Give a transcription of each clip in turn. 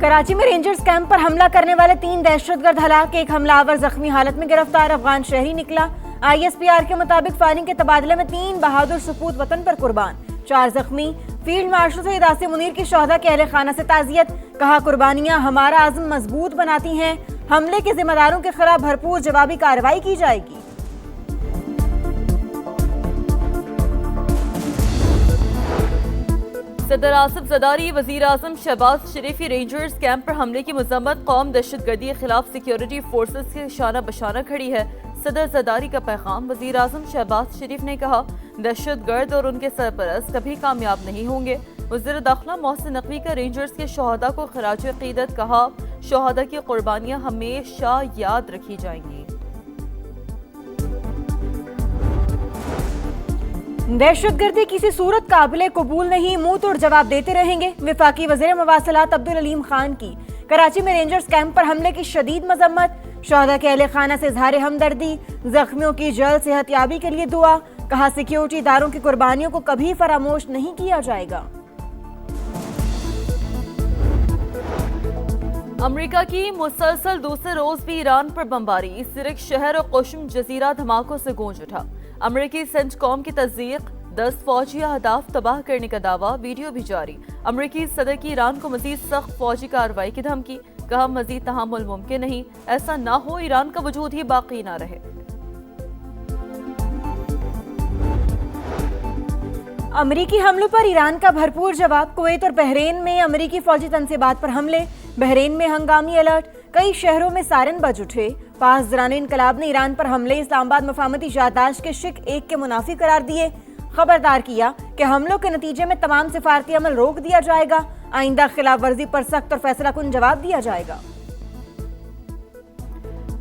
कराची में rangers camp पर हमला करने वाले 3 दहशतगर्द हलाक, एक हमलावर जख्मी हालत में गिरफ्तार अफगान शहरी निकला। ISPR के मुताबिक फायरिंग के तबादले में 3 बहादुर सपूत वतन पर कुर्बान, 4 जख्मी। फील्ड मार्शल सईद आसिम मुनीर की शोहदा के अहले खाना से ताज़ियत, कहा कुर्बानियां हमारा आज़म मजबूत बनाती हैं, हमले के जिम्मेदारों के खिलाफ भरपूर जवाबी कार्रवाई की जाएगी। सदर आसिफ जरदारी वजीर आजम शहबाज शरीफ की रेंजर्स कैंप पर हमले की मजम्मत, कौम दहशतगर्दी के खिलाफ सिक्योरिटी फोर्सेस के शाना बशाना खड़ी है। सदर जरदारी का पैगाम, वजीर आजम शहबाज शरीफ ने कहा दहशतगर्द और उनके सरपरस्त कभी कामयाब नहीं होंगे। वज़ीर दाखिला मोहसिन नकवी का रेंजर्स के शोहदा को खराज अक़ीदत, कहा शोहदा की कुर्बानियाँ हमेशा याद रखी जाएंगी। दहशतगर्दी किसी सूरत काबिले कबूल नहीं, मुंह तोड़ जवाब देते रहेंगे। वफाकी वज़ीर मवासलात अब्दुल अलीम खान की कराची में रेंजर्स कैंप पर हमले की शदीद मजम्मत, शोहदा के अहले खाना से इजहार हमदर्दी, जख्मियों की जल्द सेहतयाबी के लिए दुआ, कहा सिक्योरिटी इदारों की कुर्बानियों को कभी फरामोश नहीं किया जाएगा। अमेरिका की मुसलसल दूसरे रोज भी ईरान पर बमबारी, सिरिक शहर और कोशम जजीरा धमाकों से गूंज उठा। अमेरिकी सेंटकॉम की तस्दीक, 10 फौजी अहदाफ तबाह करने का दावा, वीडियो भी जारी। अमेरिकी सदर की ईरान को मजीद सख्त फौजी कार्रवाई की धमकी, कहा मजीद तहम्मुल मुमकिन नहीं, ऐसा ना हो ईरान का वजूद ही बाकी ना रहे। अमेरिकी हमलों पर ईरान का भरपूर जवाब, कुवैत और बहरीन में अमेरिकी फौजी तनसीबात पर हमले, बहरीन में हंगामी अलर्ट, कई शहरों में सायरन बज उठे। पास दौरान इनकलाब ने ईरान पर हमले इस्लामाबाद मफाहमती याददाश्त के शिक 1 के मुनाफी करार दिए, खबरदार किया कि हमलों के नतीजे में तमाम सिफारती अमल रोक दिया जाएगा, आइंदा खिलाफ वर्जी पर सख्त और फैसला कुन जवाब दिया जाएगा।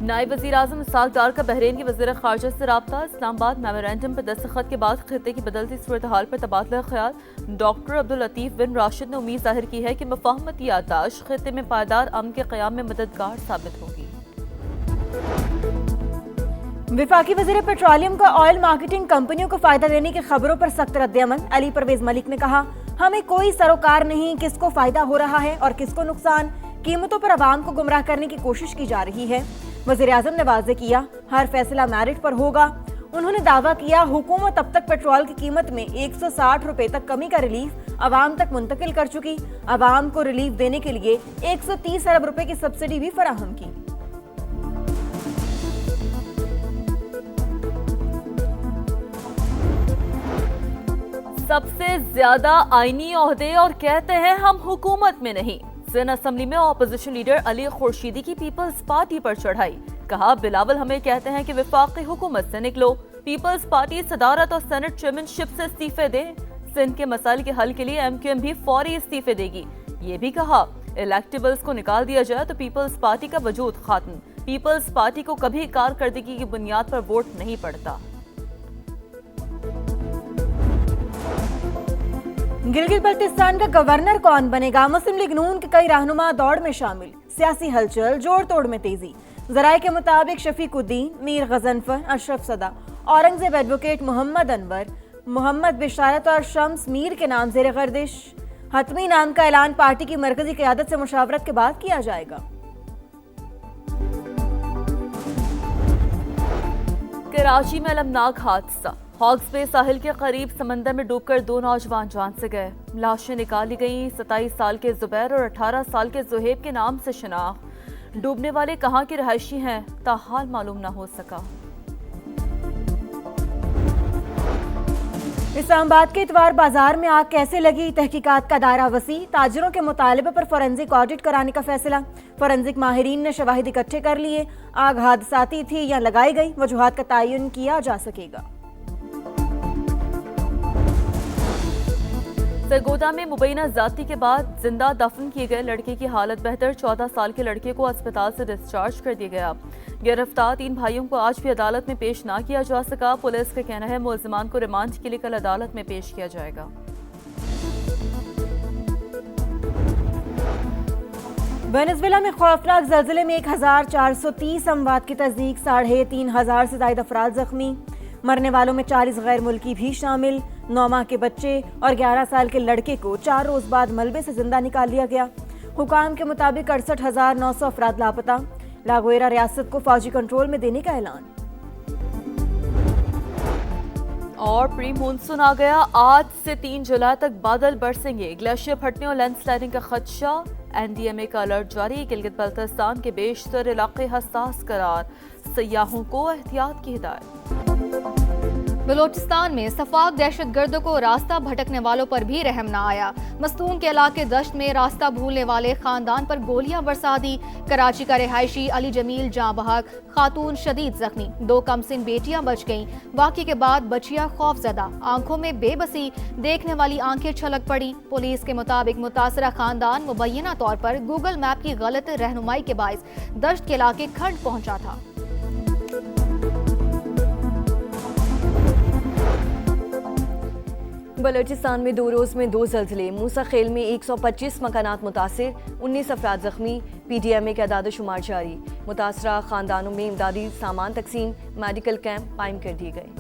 नायब वज़ीर आज़म इसहाक डार का बहरीन की वज़ीर ख़ारजा से रब्ता, इस्लामाबाद मेमोरेंडम पर दस्तखत के बाद खित्ते की बदलती सूरत हाल पर तबादला ख्याल। डॉक्टर अब्दुल लतीफ़ बिन राशिद ने उम्मीद जाहिर की है कि मफाहमती याददाश्त खित्ते में पायदार अमन के क़याम में मददगार साबित होगी। विफाकी वज़ीर पेट्रोलियम का ऑयल मार्केटिंग कंपनियों को फायदा देने की खबरों पर सख्त रद्द-ए-अमल, अली परवेज मलिक ने कहा हमें कोई सरोकार नहीं, किसको फायदा हो रहा है और किसको नुकसान, कीमतों पर आवाम को गुमराह करने की कोशिश की जा रही है। वज़ीर आज़म ने वाज़ेह किया हर फैसला मेरिट पर होगा। उन्होंने दावा किया हुकूमत अब तक पेट्रोल की कीमत में 160 रुपए तक कमी का रिलीफ आवाम तक मुंतकिल कर चुकी, आवाम को रिलीफ देने के लिए 130 अरब रुपए की सब्सिडी भी फराहम की। सबसे ज्यादा आईनी ओहदे और कहते हैं हम हुकूमत में नहीं। सिंध असेंबली में अपोजिशन लीडर अली खुर्शीदी की पीपल्स पार्टी पर चढ़ाई, कहा बिलावल हमें कहते हैं कि वफाकी हुकूमत से निकलो, पीपल्स पार्टी सदारत और सेनेट चेयरमैनशिप से इस्तीफे दे, सिंध के मसाइल के हल के लिए MQM भी फौरी इस्तीफे देगी। ये भी कहा इलेक्टेबल्स को निकाल दिया जाए तो पीपल्स पार्टी का वजूद खात्म, पीपल्स पार्टी को कभी कारकर्दगी की बुनियाद पर वोट नहीं पड़ता। गिलगित बल्तिस्तान का गवर्नर कौन बनेगा, मुस्लिम लीग नून के कई रहनुमा दौड़ में शामिल, सियासी हलचल जोड़ तोड़ में तेजी। जराये के मुताबिक शफीकुद्दीन, मीर गजनफर, अशरफ सदा, औरंगजेब एडवोकेट मोहम्मद अनवर, मोहम्मद बिशारत और शम्स मीर के नाम जेर गर्दिश। हतमी नाम का ऐलान पार्टी की मरकजी क़यादत से मुशावरत के बाद किया जाएगा। कराची में अलमनाक हादसा, हॉक्स बे साहिल के करीब समंदर में डूबकर 2 नौजवान जान से गए, लाशें निकाली गईं। 27 साल के जुबैर और 18 साल के जुहेब के नाम से शनाख्त, डूबने वाले कहाँ के रहायशी हैं ताहाल मालूम न हो सका। इस्लामाबाद के इतवार बाजार में आग कैसे लगी, तहकीकात का दायरा वसी, ताजिरों के मुतालबे पर फोरेंसिक ऑडिट कराने का फैसला, फोरेंसिक माहिरीन ने शवाहिद इकट्ठे कर लिए, आग हादसाती थी या लगाई गई, वजूहात का तयन किया जा सकेगा। सरगोदा में मुबैना जाति के बाद जिंदा दफन किए गए लड़के की हालत बेहतर, 14 साल के लड़के को अस्पताल से डिस्चार्ज कर दिया गया। गिरफ्तार 3 भाइयों को आज भी अदालत में पेश ना किया जा सका, पुलिस का कहना है मुल्जिमान को रिमांड के लिए कल अदालत में पेश किया जाएगा। वेनेजुएला में खौफनाक जल्जले में 1430 अमवात की तस्दीक, 3500 से ज्यादा अफराद जख्मी, मरने वालों में 40 गैर मुल्की भी शामिल। 9 माह के बच्चे और 11 साल के लड़के को 4 रोज बाद मलबे से जिंदा निकाल लिया गया। हुकाम के मुताबिक 68,900 अफराद लापता। लागोएरा रियासत को फौजी कंट्रोल में देने का ऐलान। और प्री मानसून आ गया। आज से 3 जुलाई तक बादल बरसेंगे। ग्लेशियर फटने और लैंडस्लाइडिंग का खदशा। एनडीएमए का अलर्ट जारी। गिलगित बल्तिस्तान के बेशतर इलाके हसास करार। सयाहों को एहतियात की हिदायत। बलोचिस्तान में सफाक दहशतगर्दों को रास्ता भटकने वालों पर भी रहम न आया। मस्तून के इलाके दश्त में रास्ता भूलने वाले खानदान पर गोलियां बरसा दी। कराची का रिहायशी अली जमील जाँ बहक, खातून शदीद जख्मी। 2 कमसिन बेटियां बच गईं। वाक़े के बाद बचिया खौफजदा, आंखों में बेबसी, देखने वाली आंखें छलक पड़ी। पुलिस के मुताबिक मुतासरा खानदान मुबैना तौर पर गूगल मैप की गलत रहनुमाई के बाइस दश्त के इलाके खंड पहुंचा था। बलोचिस्तान में 2 रोज में 2 ज़लज़ले। मूसा खेल में 125 मकानात मुतासिर, 19 अफराद जख्मी। पीडीएमए का अदाद शुमार जारी। मुतासरा खानदानों में इमदादी सामान तकसीम। मेडिकल कैंप कायम कर दिए गए।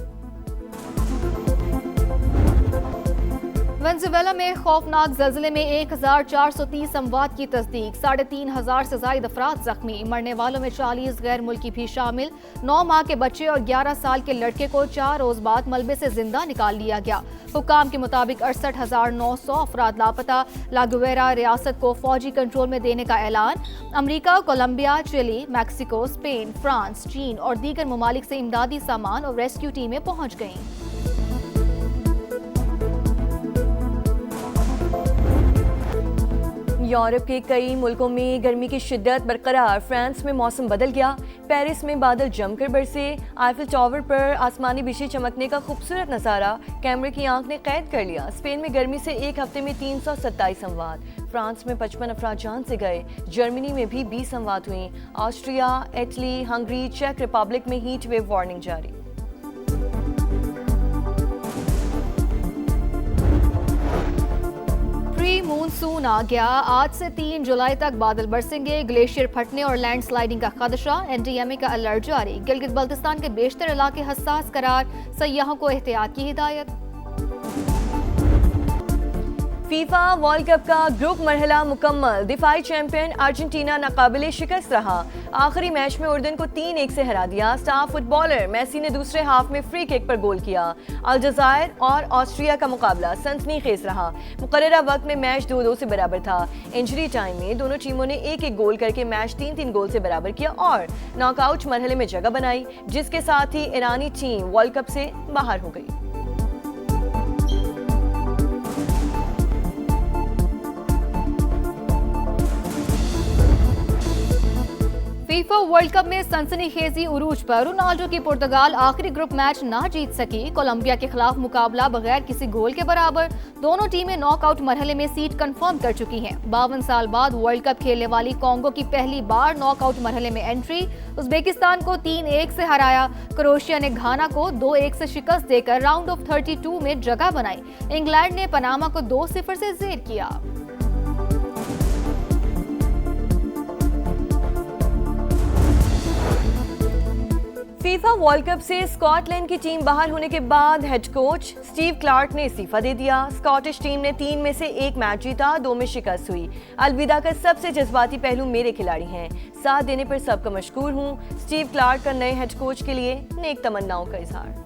वेनेजुएला में खौफनाक जल्जले में 1430 अमवात की तस्दीक। 3500 से ज्यादा अफराद जख्मी। मरने वालों में 40 गैर मुल्की भी शामिल। 9 माह के बच्चे और 11 साल के लड़के को 4 रोज बाद मलबे से जिंदा निकाल लिया गया। हुकाम के मुताबिक 68,900 अफराद लापता। लागोएरा रियासत को फौजी कंट्रोल में देने का ऐलान। America, Colombia, Chile, Mexico, Spain, France, चीन और दीगर ममालिक से इमदादी सामान और रेस्क्यू टीमें पहुंच गईं। यूरोप के कई मुल्कों में गर्मी की शिद्दत बरकरार। फ्रांस में मौसम बदल गया। पेरिस में बादल जमकर बरसे। आईफिल टावर पर आसमानी बिजली चमकने का खूबसूरत नज़ारा कैमरे की आंख ने कैद कर लिया। स्पेन में गर्मी से एक हफ्ते में 327 अमवात। फ्रांस में 55 अफराद जान से गए। जर्मनी में भी 20 अमवात हुई। ऑस्ट्रिया, इटली, हंगरी, चेक रिपब्लिक में हीट वेव वार्निंग जारी। प्री मानसून आ गया। आज से 3 जुलाई तक बादल बरसेंगे। ग्लेशियर फटने और लैंडस्लाइडिंग का खदशा। एनडीएमए का अलर्ट जारी। गिलगित बल्तिस्तान के बेशतर इलाके हसास करार। सयाहों को एहतियात की हिदायत। फीफा वर्ल्ड कप का ग्रुप मरहला मुकम्मल। दिफाई चैंपियन अर्जेंटीना नाकाबिले शिकस्त रहा। आखिरी मैच में उर्दन को 3-1 से हरा दिया। स्टार फुटबॉलर मेसी ने दूसरे हाफ में फ्री किक पर गोल किया। अलजायर और ऑस्ट्रिया का मुकाबला सनसनीखेज रहा। मुकर्ररा वक्त में मैच 2-2 से बराबर था। इंजरी टाइम में दोनों टीमों ने 1-1 गोल करके मैच 3-3 गोल से बराबर किया और नॉकआउट मरहले में जगह बनाई, जिसके साथ ही ईरानी टीम वर्ल्ड कप से बाहर हो गई। फीफा वर्ल्ड कप में सनसनीखेजी उरूज पर। रोनाल्डो की पुर्तगाल आखिरी ग्रुप मैच ना जीत सकी। कोलंबिया के खिलाफ मुकाबला बगैर किसी गोल के बराबर। दोनों टीमें नॉकआउट मरहले में सीट कंफर्म कर चुकी हैं। 52 साल बाद वर्ल्ड कप खेलने वाली कांगो की पहली बार नॉकआउट मरहले में एंट्री। उज्बेकिस्तान को 3-1 से हराया। क्रोएशिया ने घाना को 2-1 से शिकस्त देकर राउंड ऑफ 32 में जगह बनाई। इंग्लैंड ने पनामा को 2-0 से जेर किया। फीफा वर्ल्ड कप से स्कॉटलैंड की टीम बाहर होने के बाद हेड कोच स्टीव क्लार्क ने इस्तीफा दे दिया। स्कॉटिश टीम ने 3 में से 1 मैच जीता, 2 में शिकस्त हुई। अलविदा का सबसे जज्बाती पहलू मेरे खिलाड़ी हैं। साथ देने पर सबका मशकूर हूं। स्टीव क्लार्क का नए हेड कोच के लिए नेक तमन्नाओं का इजहार।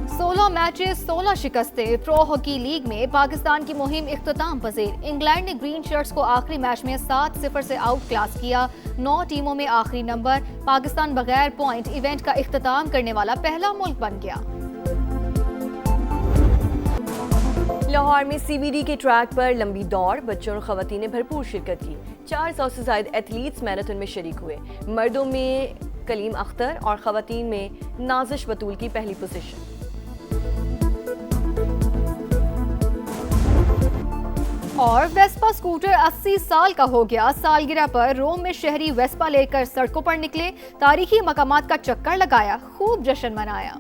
16 मैचेस 16 शिकस्तें। प्रो हॉकी लीग में पाकिस्तान की मुहिम इख्तिताम पजीर। इंग्लैंड ने ग्रीन शर्ट्स को आखिरी मैच में 7-0 से आउट क्लास किया। 9 टीमों में आखिरी नंबर। पाकिस्तान बगैर पॉइंट इवेंट का इख्तिताम करने वाला पहला मुल्क बन गया। लाहौर में सीबीडी के ट्रैक पर लंबी दौड़। बच्चों और खवातीन ने भरपूर शिरकत की। 400 से ज्यादा एथलीट्स मैराथन में शरीक हुए। मर्दों में कलीम अख्तर और खवातीन में नाजिश बतूल की पहली पोजीशन। और वेस्पा स्कूटर 80 साल का हो गया। सालगिरह पर रोम में शहरी वेस्पा लेकर सड़कों पर निकले। तारीखी मकामात का चक्कर लगाया। खूब जश्न मनाया।